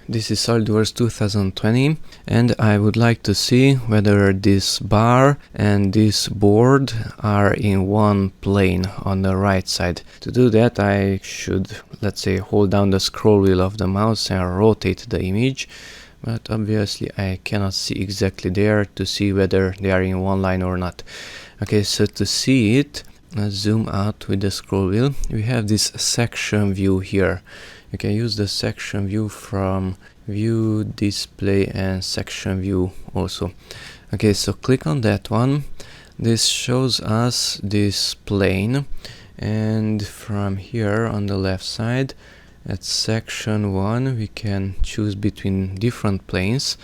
This is SolidWorks 2020 and I would like to see whether this bar and this board are in one plane on the right side. To do that I should, let's say, hold down the scroll wheel of the mouse and rotate the image, but obviously I cannot see exactly there to see whether they are in one line or not. Okay, so to see it, let's zoom out with the scroll wheel. We have this section view here. You can use the section view from view, display and section view also. Okay, so click on that one. This shows us this plane, and from here on the left side at section 1 we can choose between different planes.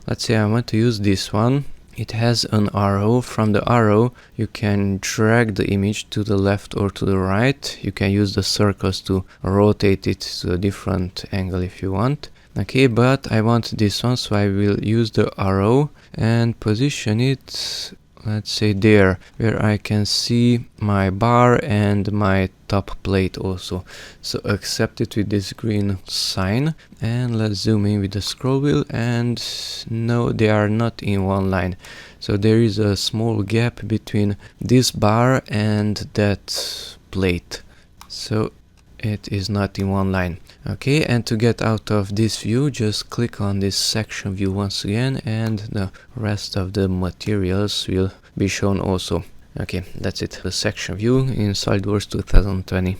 Let's say I want to use this one. It has an arrow. From the arrow you can drag the image to the left or to the right. You can use the circles to rotate it to a different angle if you want. Okay, but I want this one, so I will use the arrow and position it, let's say there, where I can see my bar and my top plate also. So accept it with this green sign, and let's zoom in with the scroll wheel, and no, they are not in one line. So there is a small gap between this bar and that plate, so it is not in one line. Okay, and to get out of this view, just click on this section view once again, and the rest of the materials will be shown also. Okay, that's it, the section view in SolidWorks 2020.